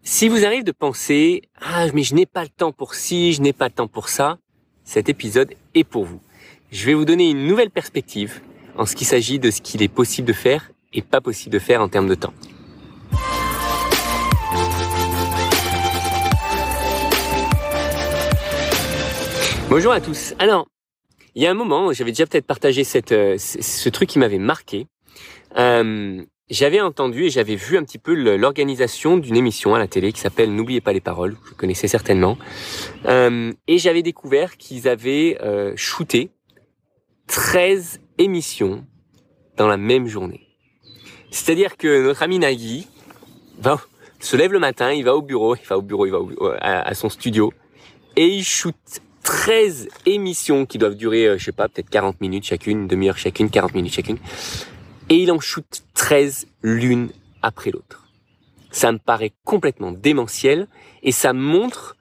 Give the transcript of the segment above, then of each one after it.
Si vous arrive de penser « Ah, mais je n'ai pas le temps pour ci, je n'ai pas le temps pour ça », cet épisode est pour vous. Je vais vous donner une nouvelle perspective en ce qui s'agit de ce qu'il est possible de faire et pas possible de faire en termes de temps. Bonjour à tous. Alors, il y a un moment, j'avais déjà peut-être partagé ce truc qui m'avait marqué. J'avais entendu et j'avais vu un petit peu l'organisation d'une émission à la télé qui s'appelle « N'oubliez pas les paroles », vous connaissez certainement. Et j'avais découvert qu'ils avaient shooté 13 émissions dans la même journée. C'est-à-dire que notre ami Nagui se lève le matin, il va au bureau, à son studio et il shoot 13 émissions qui doivent durer, je sais pas, peut-être 40 minutes chacune, une demi-heure chacune, 40 minutes chacune. Et il en shoot 13 l'une après l'autre. Ça me paraît complètement démentiel et ça montre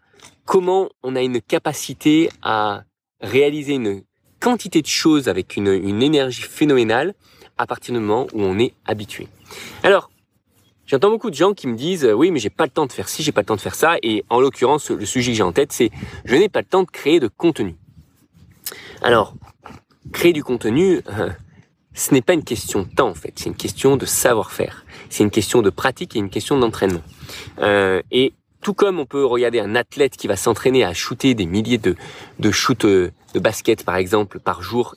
comment on a une capacité à réaliser une quantité de choses avec une énergie phénoménale à partir du moment où on est habitué. Alors, j'entends beaucoup de gens qui me disent « Oui, mais j'ai pas le temps de faire ci, j'ai pas le temps de faire ça. » Et en l'occurrence, le sujet que j'ai en tête, c'est « Je n'ai pas le temps de créer de contenu. » Alors, créer du contenu, ce n'est pas une question de temps en fait, c'est une question de savoir-faire. C'est une question de pratique et une question d'entraînement. Et tout comme on peut regarder un athlète qui va s'entraîner à shooter des milliers de shoots de basket par exemple par jour,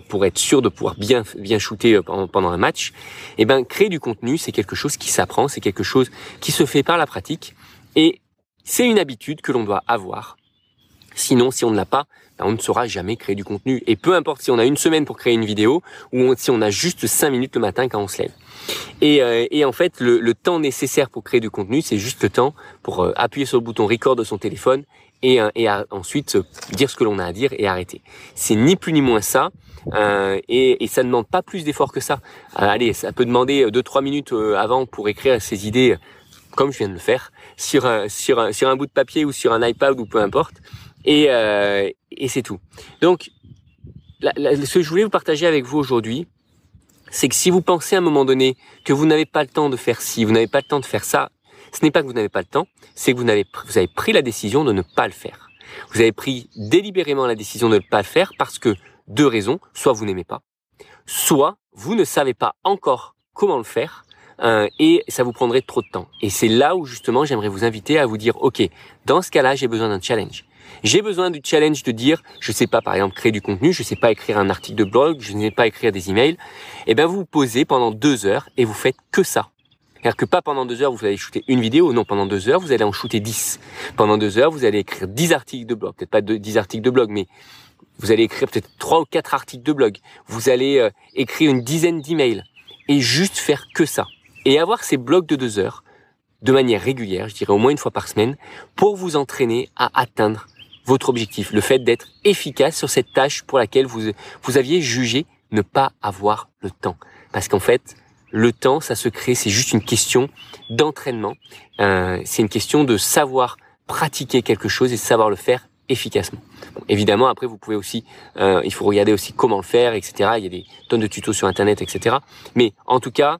pour être sûr de pouvoir bien shooter pendant un match, et ben créer du contenu, c'est quelque chose qui s'apprend, c'est quelque chose qui se fait par la pratique et c'est une habitude que l'on doit avoir. Sinon, si on ne l'a pas, ben on ne saura jamais créer du contenu. Et peu importe si on a une semaine pour créer une vidéo ou si on a juste 5 minutes le matin quand on se lève. Et en fait, le temps nécessaire pour créer du contenu, c'est juste le temps pour appuyer sur le bouton record de son téléphone et ensuite dire ce que l'on a à dire et arrêter. C'est ni plus ni moins ça. Et ça ne demande pas plus d'efforts que ça. Allez, ça peut demander 2-3 minutes avant pour écrire ses idées, comme je viens de le faire, sur un bout de papier ou sur un iPad ou peu importe. Et c'est tout. Donc, ce que je voulais vous partager avec vous aujourd'hui, c'est que si vous pensez à un moment donné que vous n'avez pas le temps de faire ci, vous n'avez pas le temps de faire ça, ce n'est pas que vous n'avez pas le temps, c'est que vous avez pris la décision de ne pas le faire. Vous avez pris délibérément la décision de ne pas le faire parce que deux raisons, soit vous n'aimez pas, soit vous ne savez pas encore comment le faire et ça vous prendrait trop de temps. Et c'est là où justement j'aimerais vous inviter à vous dire « Ok, dans ce cas-là, j'ai besoin d'un challenge ». J'ai besoin du challenge de dire, je sais pas, par exemple, créer du contenu, je sais pas écrire un article de blog, je ne sais pas écrire des emails. Et ben, vous vous posez pendant 2 heures et vous faites que ça. C'est-à-dire que pas pendant 2 heures, vous allez shooter une vidéo. Non, pendant 2 heures, vous allez en shooter 10. Pendant 2 heures, vous allez écrire 10 articles de blog. Peut-être pas 10 articles de blog, mais vous allez écrire peut-être 3 ou 4 articles de blog. Vous allez écrire une dizaine d'emails et juste faire que ça. Et avoir ces blocs de 2 heures de manière régulière, je dirais au moins une fois par semaine, pour vous entraîner à atteindre votre objectif, le fait d'être efficace sur cette tâche pour laquelle vous aviez jugé ne pas avoir le temps. Parce qu'en fait, le temps, ça se crée, c'est juste une question d'entraînement. C'est une question de savoir pratiquer quelque chose et savoir le faire efficacement. Bon, évidemment, après, vous pouvez aussi, il faut regarder aussi comment le faire, etc. Il y a des tonnes de tutos sur Internet, etc. Mais en tout cas,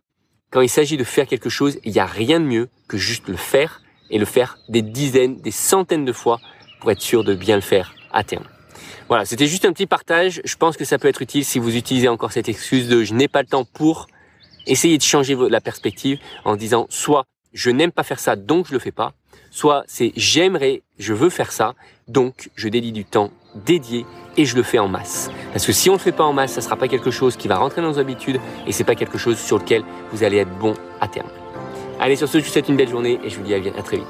quand il s'agit de faire quelque chose, il n'y a rien de mieux que juste le faire et le faire des dizaines, des centaines de fois pour être sûr de bien le faire à terme. Voilà, c'était juste un petit partage. Je pense que ça peut être utile si vous utilisez encore cette excuse de « je n'ai pas le temps pour ». Essayez de changer la perspective en disant soit « je n'aime pas faire ça, donc je le fais pas », soit c'est « j'aimerais, je veux faire ça, donc je dédie du temps dédié et je le fais en masse ». Parce que si on ne le fait pas en masse, ça ne sera pas quelque chose qui va rentrer dans nos habitudes et c'est pas quelque chose sur lequel vous allez être bon à terme. Allez, sur ce, je vous souhaite une belle journée et je vous dis à très vite.